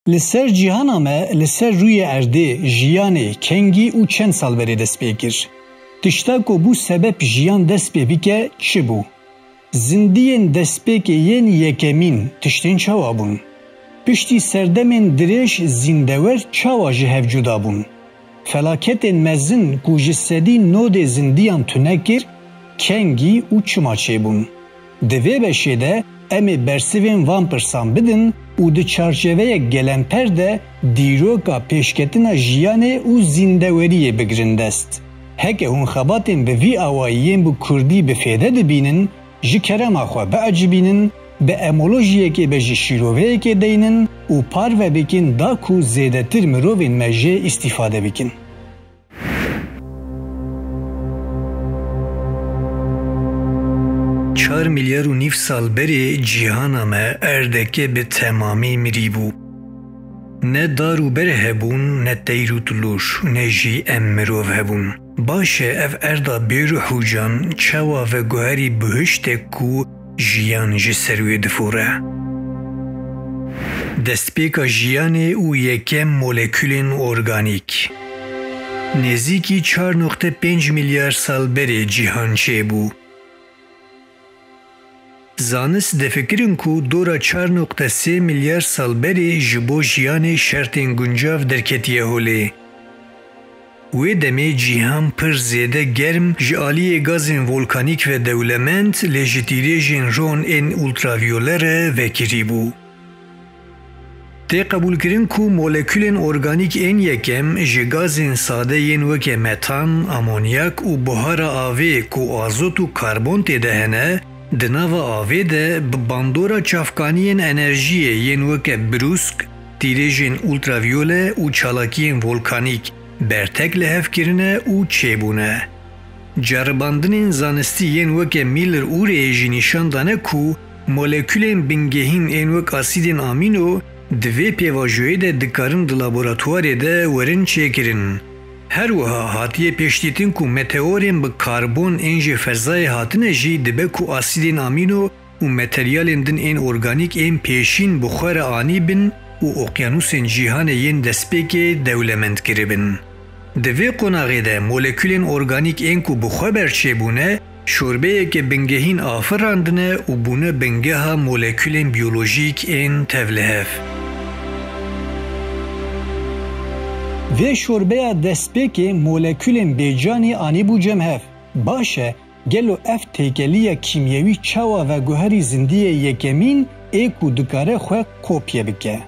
لسر جیهانا ما لسر روی ارده جیانه کنگی او چند سال بری دست بکر. تشتا کو بو سبب جیان دست بکه چه بو؟ زندین دست بکه ین یکمین تشتین چاوا بون. پشتی سردمین درش زندور چاوا جهف جدا بون. فلاکت مزن کو جسدی نود زندیان تنکر کنگی او چما چه بون. دوی بشه ده امی برسیوین وان پرسان بدن او ده چارچوه گلنپر ده دیروکا پیشکتنا جیانه او زندوریه بگرندست. هکه هون خباتین به وی آوائیین بو کردی بفیده دبینن جی کرم آخوا بعجبینن به امولوژیه که به جی شیروه که دینن او پار و بکن دا کو زیده تر مروین مجه استفاده بکن. 4 میلیارد و نیف سال بری جیهانا ما اردکه به تمامی مری بو. نه دارو بره هبون، نه تیرو تلوش، نه جی امروف هبون. باشه اف اردا بیرو حوجان چوا و گوهری بهشت کو جیان جی سروی دفوره. دستپیکا جیان او یکم مولکولین ارگانیک. نزدیکی 4.5 میلیارد سال بری جیهان چه بو. زانست دفکرین کو دورا 4.3 میلیارد سال بری جبو جیان شرطین گنجاف درکتیه هولی. و دمی جیهان پر زیده گرم جالی گازین ولکانیک و دولمنت لجتیریجین رون این اولتراویولر وکری بو. تی قبول کرن کو مولکولین ارگانیک این یکم جگازین ساده ین وکه متان، امونیاک و بخار آوی کو آزوت و کربن تدهنه دناو آوی ده باندورا چافکانین انرژی ین وکه بروسک تیریجین اولتراویوله و چالاکین ولکانیک برتک لحف کرنه او چه بونه. جرباندنین زانستی ین وکه میلر او ریجی نشان دانه کو مولکولین بنگهین این وک اسیدین آمینو دوی پیواجوی ده دکارن ده لابوراتواری ده ورن چه کرن. هر وها هاتیه پیشتیتین کو متئورین به کاربون اینجی فضای هاتنه جی دبه کو اسیدین آمینو و متریالین دن این ارگانیک این پیشین بخار آنی بن و اقیانوسین جیهان ین دسپیک دولمند کربن. دوی قناغی ده مولکولین ارگانیک این کو بخار برچه بونه شوربه که بنگهین آفراندنه و بونه بنگه ها مولکولین بیولوژیک این تولهف. و شوربه دسپیک مولکولین بیجانی آنی بو جمهف. باشه گلو اف تیکلیه کیمیوی چاوا و گوهری زندیه یکمین ایکو دکاره خواه کوپیه بکه.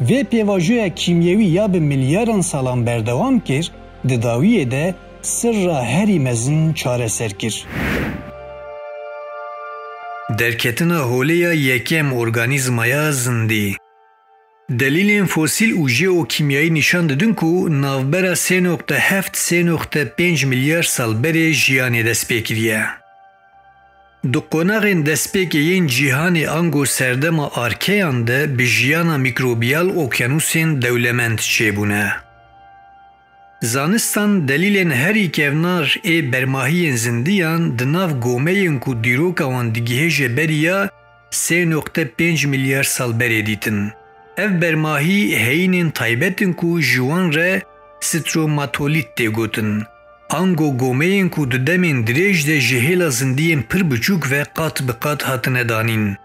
و پیواجوی کیمیوی یا به میلیارن سالان بردوام کر دداویه ده سر را هری مزن چاره سر کر. درکتنا هولیا یکم ارگانیزمایا زندی. دلیل فسیل و ژئوکیمیایی نشان دادن کو ناوبرا 3.7-3.5 میلیارد سال بری جیانی دست پیکریه. دو قناغین دست پیکیین جیهانی آنگو سردم آرکیان ده به جیانا میکروبیال اوکیانوسین دولمند چه بونه. زانستان دلیلین هری کونار ای برماهیین زندیان دناف گومهین کو دیروکا وان دیگیه جبریا 3.5 میلیارد سال بری دیتن. اف برماهی هینین تایبتن کو جوان ره ستروماتولیت ده گوتن. آنگو گومهین کو ددمین دریج ده جهیلا زندیین پر بچوک و قات بقات هاتنه دانین.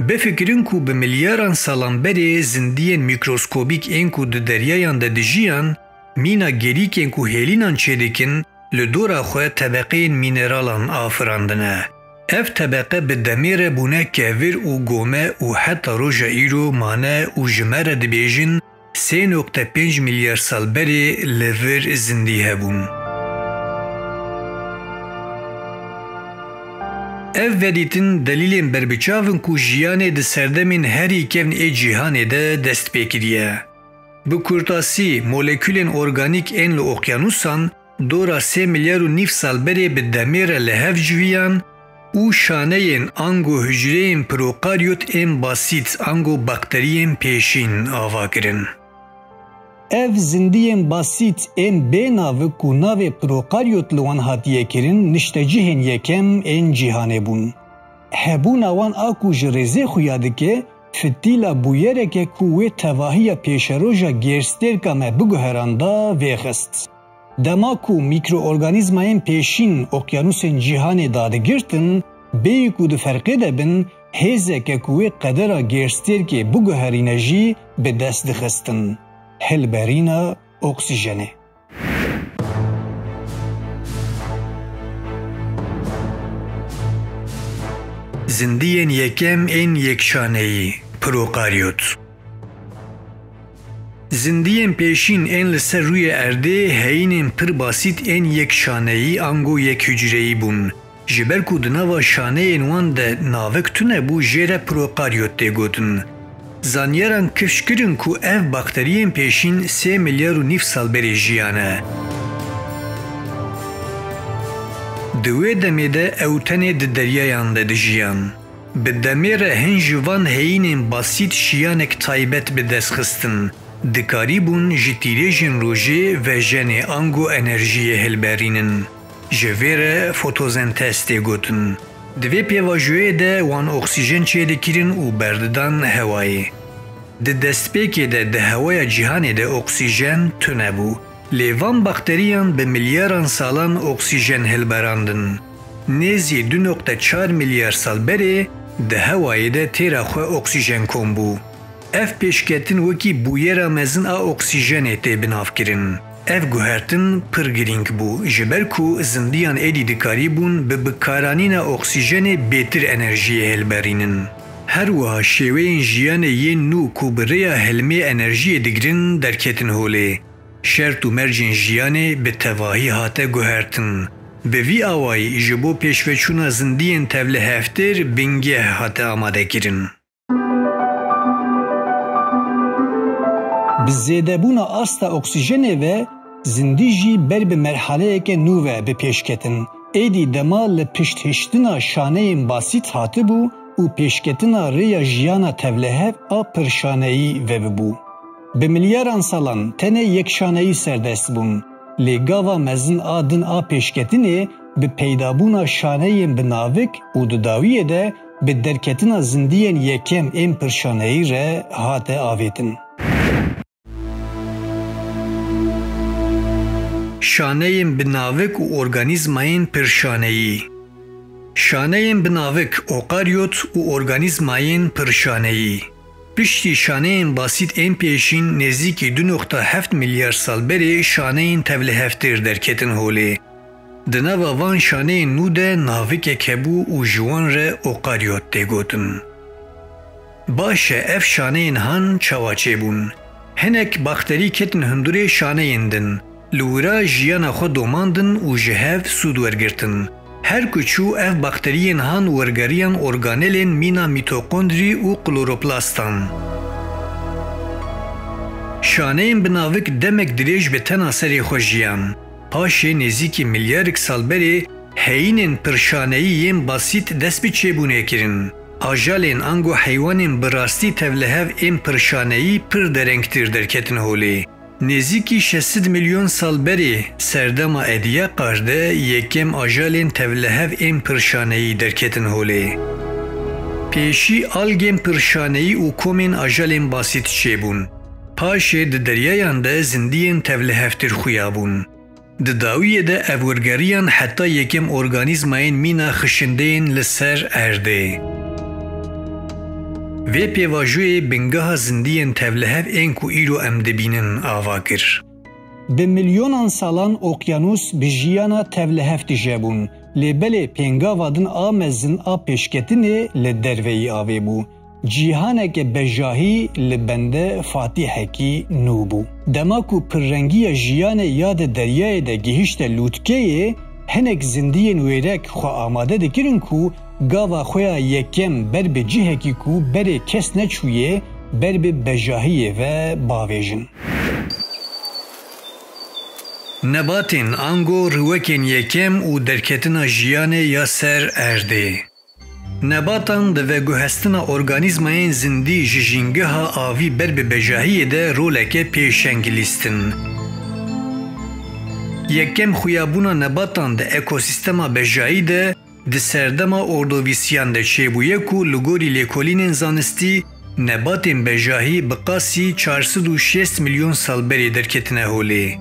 بفکرین کو به میلیاران سالان بری زندیین میکروسکوبیک این کو دریایان ده دجیان مینا گریکین کو هیلینان چیدکن لدورا خواه طبقه مینرالان آفراندنه. اف طبقه به دمیر بونه کهور و گومه و حتی روژا ایرو مانه و جمره دبیجن 3.5 میلیارد سال بری لور زندی هبون. اف ودیتن دلیلین بربچاون کو جیانه ده سردمین هری کون ای جیهانه ده دست پیکریه. Bu kurtasi molekülün organik en li okyanusan dora 3 milyar و نیف سال بری به دمیر لحف جویان او شانهین انگو هجرین پروکاریوت این باسیت انگو باکترین پیشین آوا کرن. اف زندین باسیت این بینا و کناو پروکاریوت لوان هاتیه کرن نشتجهن یکم این جیهانه بون. هبون اوان آکو جرزه خویاده که فتیلا بویرکه کوه تواهی پیشروژا گرسترکا me biguheranda vêxist. Dema ku mikroorganîzmayên pêşîn okyanusên cîhanê dadigirtin, bêyî ku di ferqê de bin, hêzeke ku wê qedera gerstêrkê biguherîne jî bi dest dixistin. Hilberîna oksîjenê. Zindiyên yekem ên yekşaneyî, prokaryot. Zindiyên pêşîn ên li ser rûyê erdê heyînên pir basît ên yekşaneyî ango yekhücreyî bûn. Ji ber ku di nava şaneyên wan de navek tune bû jê re prokaryot tê gotin. Zanyaran kifşkirin ku ev bakteriyên pêşîn 3 milyar û nîv salberê jiyane. Di wê demê de ew tenê di deryayan de dijiyan. Bi demê re hin ji van heyînên basît şiyanek taybet bi dest xistin. Dikarî bûn ji tîrêjên rojê ve jenê ango enerjiyê hilberînin. Ji vê re fotosentez tê gotin. Di vê pêvajoyê de wan oksîjen çêdikirin û berdidan hewayê. Di destpêkê de di hewaya cîhanê de oksîjen tune bû. Lê van bakteriyan bi milyaran salan oksîjen hilberandin. Nêzî 2.4 milyar sal berê di hewayê de têra xwe oksîjen kom bû. Ev pêşketin wekî bûyera mezin a oksîjenê tê binavkirin. Ev guhertin pir girîng bû ji ber ku zindiyan êdî dikarî bûn bi bikaranîna oksîjenê bêtir enerjiyê hilberînin. Her wiha şêweyên jiyanê yên nû ku bi rêya hilmê enerjiyê digirin derketin holê. Şert û mercên jiyanê bi tevahî hate guhertin. Bi vî awayî ji bo pêşveçûna zindiyên tevlihevtêr bingeh hate amadekirin. Bi zêdebûna asta oksîjenê ve zindî jî ber bi merheleyeke nû ve bi pêşketin. Êdî dema li pişthiştina şaneyên basît hatibû û pêşketina rêya jiyana tevlihev a pirşaneyî vebibû. Bi milyaran salan tenê yekşaneyî serdest bûn. Lê gava mezin a din a pêşketinê bi peydabûna şaneyên binavik û di dawiyê de bi derketina zindiyên yekem ên pirşaneyî re hate avêtin. Şaneyên binavik û organîzmayên pirşaneyî. Şaneyên binavik, okaryot û organîzmayên pirşaneyî. Piştî şaneyên basît ên pêşîn nêzîkî 2.7 milyar sal berê şaneyên tevlihevtêr derketin holê. Di nava van şaneyên nû de navikek hebû û ji wan re okaryot tê gotin. Baş e ev şaneyên han çawa çêbûn. Hinek bakterî ketin hundirê şaneyên din. Li wira jiyana xwe domandin û ji hev sûd wergirtin. Her kuçû ev bakteriyên han wergeriyan organelên mîna mitokondrî û kloroplastan. Şaneyên binavik demek dirêj bi tena serê xwe jiyan. Paşê nêzîkî milyarik sal berê heyînên pirşaneyî yên basît dest bi çêbûnê kirin. Ajalên ango heywanên bi rastî tevlihev ên pirşaneyî pir derengtir derketin holê. Nêzîkî 600 milyon sal berê serdema ediya qarde yekem ajalên tevlihev ên pirşaneyî derketin holê. Pêşî algên pirşaneyî û komên ajalên basît çêbûn. Paşê di deryayan de zindiyên tevlihevtir xuyabûn. Di dawiyê de ev wergeriyan heta yekem organîzmayên mîna xişindeyên li ser erdê. Vê pêvajoyê bingeha zindiyên tevlihev ên ku îro em dibînin ava kir. Bi milyonan salan okyanus bi jiyana tevlihev dijebûn. Lê belê pêngava din a mezin a pêşketinê li derveyî avê bû. Cîhaneke bejahî li bende fatîhekî nû bû. Dema ku pirrengiya jiyanê ya de deryayê de gihîşte lûtkeyê, hinek zindiyên wêrek xwe amade dikirin ku gava xweya yekem ber bi cihekî ku berê kes neçûye ber bi bejahiyê ve bavêjin. Nebatên ango rûwekên yekem û derketina jiyanê ya ser erdê. Nebatan di veguhestina organîzmayên zindî ji jîngeha avî ber bi bejahiyê de roleke pêşeng lîstin. Yekem xuyabûna nebatan di ekosîstema bejahî de di serdema ordovîsiyan de çêbûye ku li gorî lêkolînên zanistî nebatên bejahî bi qasî 406 milyon salberê derketine holê.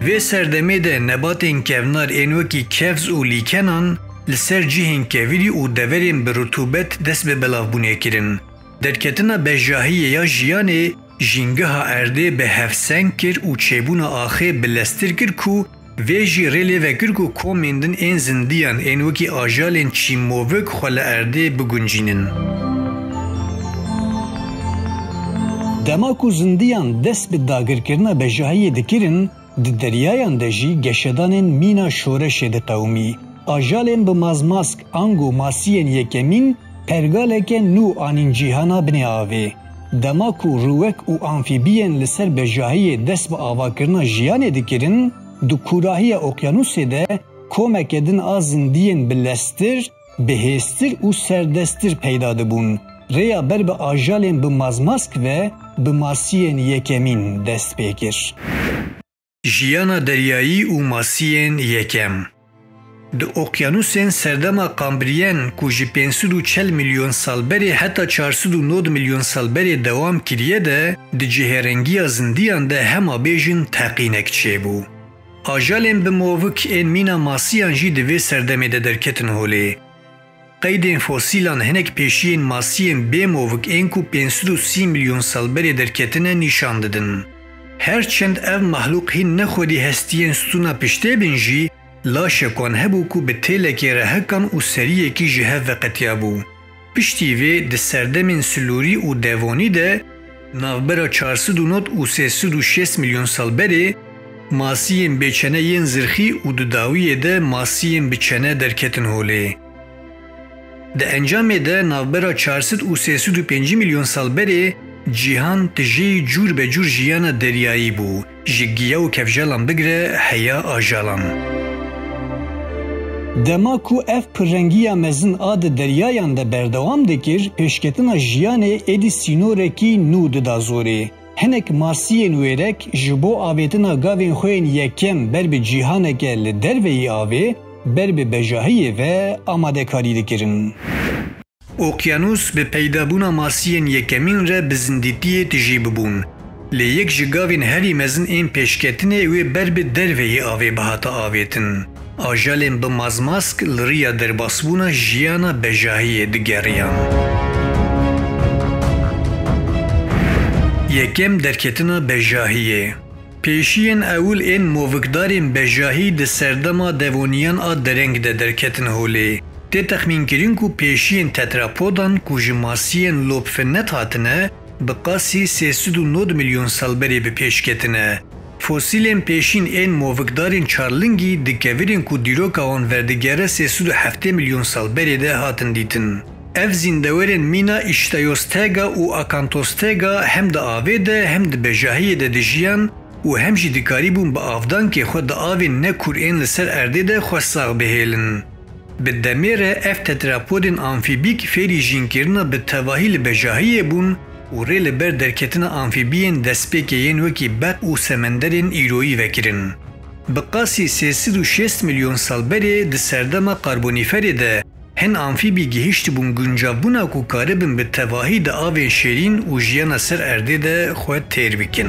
Vê serdemê de nebatên kevnar ên wekî kevz û lîkenan li ser cihên kevirî û deverên bi rutûbet dest bi belavbûnê kirin. Derketina bejahiyê ya jiyanê jîngeha erdê bi hevseng kir û çêbûna axê bilestir kir ku vê jî rêlê vekir ku komên din ên zindiyan ên wekî ajalên çîmovik xwe li erdê biguncînin. Dema ku zindiyan dest bi dagirkirina bejahiyê dikirin, di deryayan de jî geşedanên mîna şoreşê diqewimî. Ajalên bi mazmask ango masiyên yekemîn pergaleke nû anîn cîhana binê avê. Dema ku rûwek û amfîbiyên li ser bejahiyê dest bi avakirina jiyanê dikirin, di kurahiya okyanusê de komeke din a zindiyên bilestir, bihêstir û serdestir peyda dibûn. Rêya ber bi ajalên bi mazmask ve bi masiyên yekemîn dest pê kir. Jiyana deryayî û masiyên yekem. Di okyanusên serdema Kambriyen ku ji 540 milyon salberê heta 409 milyon salberê dewam kiriye de di cihêrengiya zindiyan de hema bêjin teqînek çêbû. Ajalên bi movik ên mîna masiyan jî di vê serdemê de derketin holê. Qeydên fosîlan hinek pêşiyên masiyên bê movik ên ku 530 milyon salberê derketine nîşan didin. Herçend ev mahlûk hîn nexwedî hestiyên stûna piştê bin jî, laşekan hebû ku bi têlekê re hekan û seriyekî ji hev veqetiya bû. Piştî vê di serdemên silûrî û devonî de navbera 409 û 306 milyon salberê masiyên bêçene yên zirxî û di dawiyê de masiyên biçene derketin holê. Di encamê de navbera 400 û 305 milyon salberê cîhan tijî cûr be cûr jiyana deryayî bû, ji giya û kevjalan bigire heya ajalan. Dema ku ev pirrengiya mezin a di deryayan de berdewam dikir, pêşketina jiyanê êdî sînorekî nû dida zorê. Hinek masiyên wêrek ji bo avêtina gavên xwe yên yekem ber bi cîhaneke li derveyî avê, ber bi bejahiyê ve amadekarî dikirin. Okyanus bi peydabûna masiyên yekemîn re bi zindîtiyê tijî bibûn. Lê yek ji gavên herî mezin ên pêşketinê wê ber bi derveyî avê bihata avêtin. Ajalên bi mazmask li rêya derbasbûna jiyana bejahiyê digeriyan. Yekem derketina bejahiyê. Pêşiyên ewil ên movikdarên bejahî di serdema devoniyan a dereng de derketin holê. Tê texmînkirin ku pêşiyên tetrapodan ku ji masiyên lopfinet hatine bi qasî 309 milyon salberê bi pêşketine. Fosîlên pêşîn ên movikdarên çarlingî di kevirên ku dîroka wan verdigere 307 milyon salberê de hatin dîtin. Ev zîndewerên mîna İştayostega û Akantostega hem di avê de hem di bejahiyê de dijiyan û hem jî dikarî bûn bi avdankê xwe di avên nekur ên li ser erdê de xwesaq bihêlin. Bi demê re ev tetrapodên amfîbîk fêrî jînkirina bi tevahî li bejahiyê bûn û rê li ber derketina amfîbiyên destpêkê yên wekî beq û semenderên îroyî vekirin. Bi qasî 306 milyon salberê di serdema karbonîferê de hin amfîbî gihîştî bûn guncavbûna ku karibin bi tevahî di avên şêrîn û jiyana ser erdê de xwe têr bikin.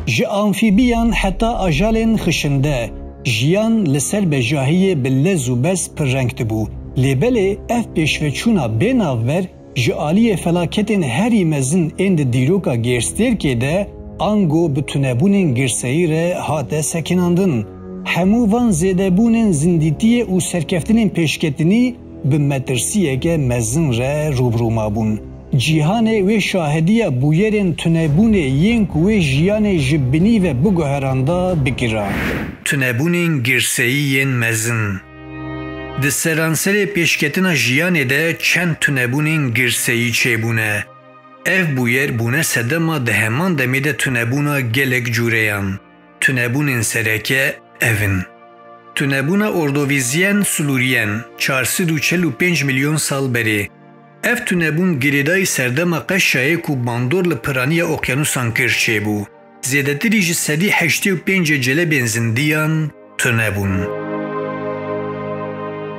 Ji amfîbiyan heta ajalên xişinde, jiyan li ser bejahiyê bi lez û bez pirreng dibû. Lêbelê ev pêşveçûna bênavber ji aliyê felaketên herî mezin ên di dîroka gêrstêrkê de ango bi tunebûnên girseyî re hate sekinandin. Hemû van zêdebûnên zindîtiyê û serkeftinên pêşketinî bi metirsiyeke mezin re rûbrû mabûn. Cîhanê wê şahediya bûyerên tunebûnê yên ku wê jiyanê ji binî ve biguheranda bigira. Tunebûnên girseyî yên mezin. Di seranserê pêşketina jiyanê de çend tunebûnên girseyî çêbûne. Ev bûyer bûne sedema di heman demê de tunebûna gelek cûreyan. Tunebûnên sereke evin. Tunebûna Ordovîziyen Sulûriyen 445 milyon salberê. Ev tunebûn girêdayî serdema qeşayê ku bandor li piraniya okyanusan kir çêbû. Zêdetirî ji sedî 85 celebên zindiyan tunebûn.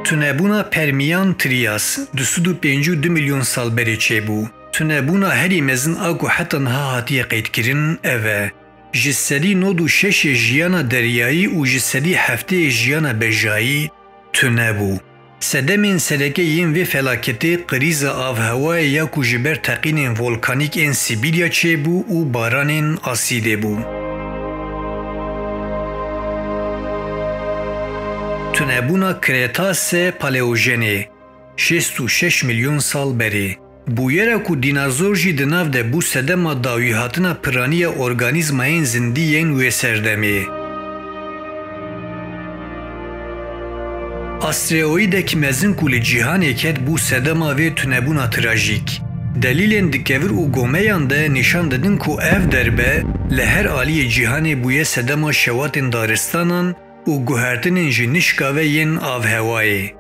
Tunebûna Permiyan Trias 252 milyon salberê çêbû. Tunebûna herî mezin a ku heta niha hatiye qeydkirin ev e. Ji sedî nod û şeşê jiyana deryayî û ji sedî hefteyê jiyana bejayî tunebû. Sedemên sereke yên vê felaketê qirîza avhewayê ya ku ji ber teqînên volkanîk ên Sibîrya çêbû û baranên asîdê bû. Tunebûna Kretasê Paleojenê 66 milyon sal berê. Bûyera ku dînazor jî di nav de bû sedema dawîhatina piraniya organîzmayên zindî yên wê serdemê. Asteroîdekî mezin ku li cîhanê ket bû sedema vê tunebûna trajîk. Delîlên dikevir û gomeyan de nîşan didin ku ev derbe li her aliyê cîhanê bûye sedema şewatên daristanan û guhertinên ji nişka ve yên avhewayê.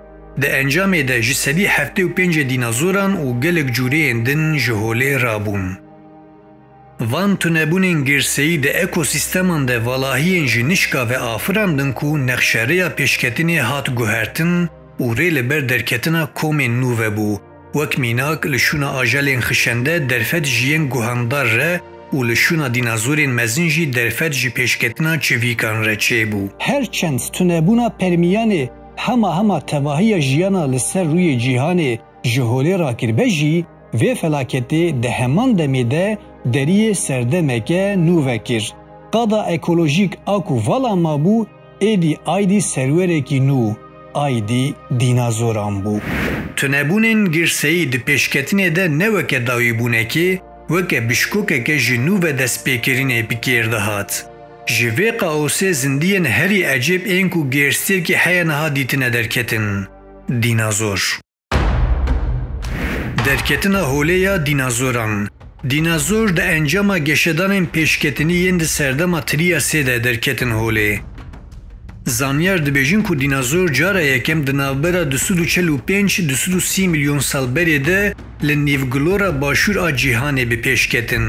Di encamê de ji sedî heftê û pêncê dînazoran û gelek cûreyên din ji holê rabûn. Van tunebûnên girseyî di ekosîsteman de valahiyên ji nişka ve afiran din ku nexşereya pêşketinê hat guhertin û rê li ber derketina komên nû vebû. Wek mînak li şûna ajalên xişende derfet ji yên guhandar re û li şûna dînazorên mezin jî derfet ji pêşketina çivîkan re çêbû. Herçend tunebûna Permiyanê hema tevahiya jiyana li ser rûyê cîhanê ji holê rakirbe jî vê felaketê di heman demê de deriyê serdemeke nû vekir. Qada ekolojîk a ku vala mabû êdî aydî serwerekî nû, aydî dînazoran bû. Tunebûnên girseyî di pêşketinê de ne weke dawîbûnekê, weke bişkokeke ji nû ve destpêkirînê bikêrdihat. Ji vê qaosê zindiyên herî ecêb ên ku gêrstêrkî heya niha dîtine derketin. Dînazor. Derketina holê ya dînazoran. Dînazor di encama geşedanên pêşketinî yên di serdema Triasê de derketin holê. Zanyar dibêjin ku dînazor cara yekem di navbera 245-230 milyon salberê de li nîvgilora başûr a cîhanê bi pêşketin.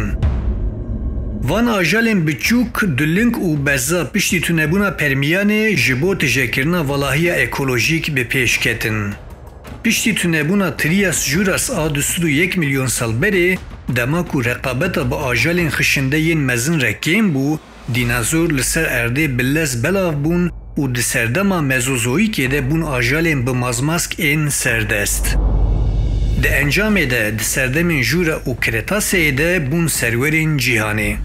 Van ajalên biçûk di ling û beza piştî tunebûna Permiyanê ji bo tijekirina valahiya ekolojîk bi pêşketin. Piştî tunebûna Trias Juras a 201 milyon salberê dema ku reqabeta bi ajalên xişinde yên mezin re kêm bû, dînazor li ser erdê bi lez belav bûn û di serdema Mezozoîkê de bûn ajalên bi mazmask ên serdest. Di encamê de di serdemên Jura û Kretaseyê de bûn serwerên cîhanê.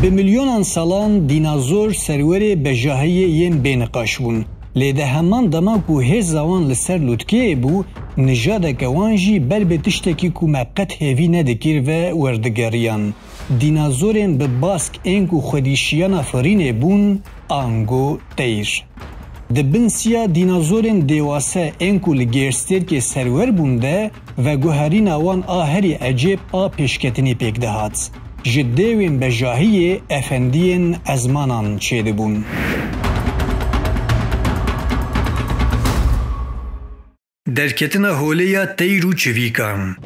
Bi milyonan salan dînazor serwerê bejahiyê yên bêniqaş bûn. Lê de heman dema ku hêza wan li ser lûtkeyê bû, nijadeke wan jî ber bê tiştekî ku me qet hêvî nedikir ve werdigeriyan. Dînazorên bi bask ên ku xwedîşiyana firînê bûn, ango teyr. Di bin siya dînazorên dêwase ên ku li gêrstêrkê serwer bûn de ve guherîna wan a herî ecêb a pêşketinê pêk dihat. Ji dêwên bejahiyê efendiyên ezmanan çêdibûn. Derketina holê ya teyr û çivîkan.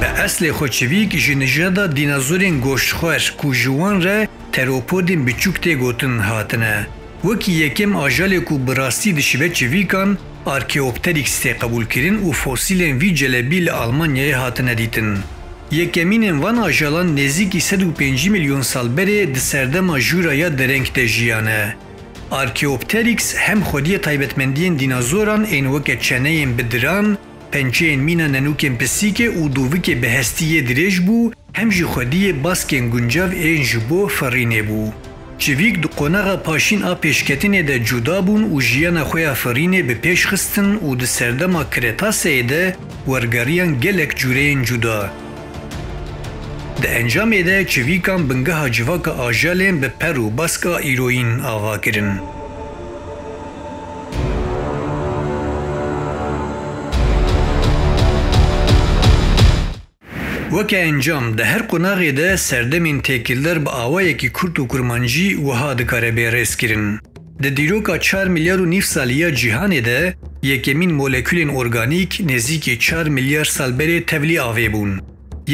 Bi eslê xwe çivîk ji nijada dînazorên goştxwer ku ji wan re teropodên biçûk tê gotin hatine. Wekî yekem ajalê ku bi rastî dişibe çivîkan, Archaeopteryx tê qebûlkirin û fosîlên vî celebî li Almanyayê hatine dîtin. Yekemînên van ajalan nêzîkî 105 milyon salberê di serdema Juraya dereng de jiyane. Archaeopteryx hem xwediyê taybetmendiyên dînazoran ên weke çeneyên bidiran, pençeyên mîna nenûkên pisîkê û dûvikê bi hestiyê dirêj bû, hem jî xwediyê baskên guncav ên ji bo firînê bû. Çivîk di qonaxa paşîn a pêşketinê de cuda bûn û jiyana xwe ya firînê bi pêş xistin û di serdema Kretaseyê de wergeriyan gelek cûreyên cuda. Di encamê de çivîkan bingeha civaka ajalên bi per û baska îroyîn ava kirin. Weke encam di her qonaxê de serdemên têkildar bi awayekî kurt û kurmancî wiha dikare bê rêzkirin. Di dîroka 4 milyar û nîv saliya cîhanê de yekemîn molekûlên organîk nêzîkî 4 milyar salberê tevlî avê bûn.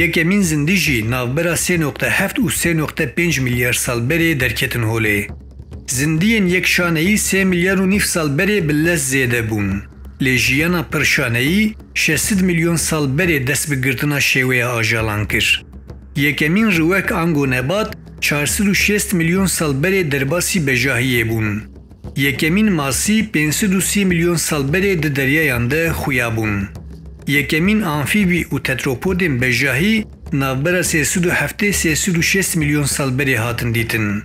Yekemîn zindî jî navbera 3.7 û 3.5 milyar salberê derketin holê. Zindiyên yekşaneyî 3 milyar û nîv salberê bi lez zêde bûn. Lê jiyana pirşaneyî 600 milyon salberê dest bi girtina şêweya ajalan kir. Yekemîn riwek ango nebat 406 milyon salberê derbasî bejahiyê bûn. Yekemîn masî 530 milyon salberê di deryayan de xuya bûn. Yekemîn amfîbî û tetropodên bejahî navbera 307-306 milyon salberê hatin dîtin.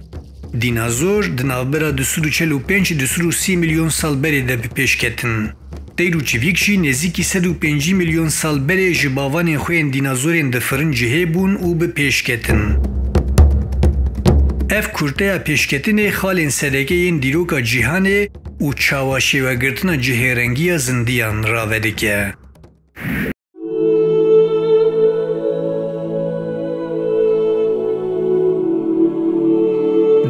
Dinazor di navbera 245-230 milyon salberê de bi pêş ketin. Teyr û çivîk jî nêzîkî 105 milyon salberê ji bavanên xwe yên dinazorên di firin cihê bûn û bi pêş ketin. Ev kurteya pêşketinê xalên sedeke yên dîroka cîhanê û çawa şêwegirtina cihêrengiya zindiyan ravedike.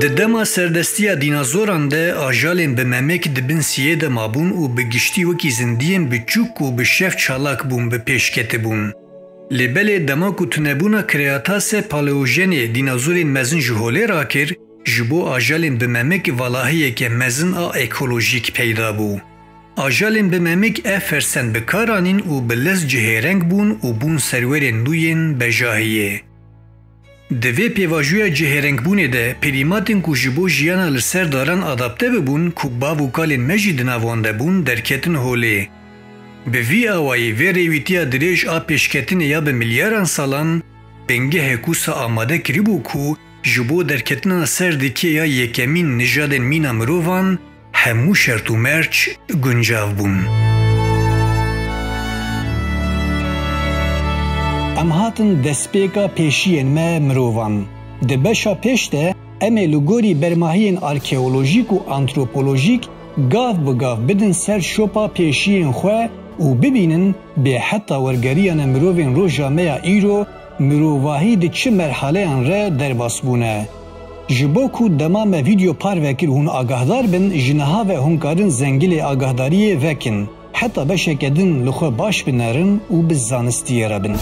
Di dema serdestiya dînazoran de ajalên bi memek dibin siyê de mabûn û bi giştî wekî zindiyên biçûk û bi şev çalak bûn bi pêş ketibûn. Lê belê dema ku tunebûna kreatase paleojenê dînazorên mezin ji holê rakir, ji bo ajalên bi memek valahiyeke mezin a ekolojîk peyda bû. Ajalên bi memek ev fersend bi kar anîn û bi lez cihêreng bûn û bûn serwerên nû yên bejahiyê. Di vê pêvajoya cihêrengbûnê de pêdîmatên ku ji bo jiyana li ser daran adapte bibûn ku bav û kalên me jî di navan de bûn derketin holê. Bi vî awayî vê rêwîtiya dirêj a pêşketinê ya bi milyaran salan bengehê kûsa amade kiribû ku ji bo derketina ser dikê ya yekemîn nijadên mîna mirovan hemû şert û merç guncav bûn. Em hatin destpêka pêşiyên me mirovan. Di beşa pêş de em ê li gorî bermahiyên arkeolojîk û antropolojîk gav bi gav bidin ser şopa pêşiyên xwe û bibînin bê heta wergeriyana mirovên roja me ya îro mirovahî di çi merhaleyan re derbas bûne. Ji bo ku dema me vîdeo parvekir hûn agahdar bin ji niha ve hûn karin zengilê agadariyê vekin. Heta beşeke din li xwe baş binerin û bi zanistiyê re bin.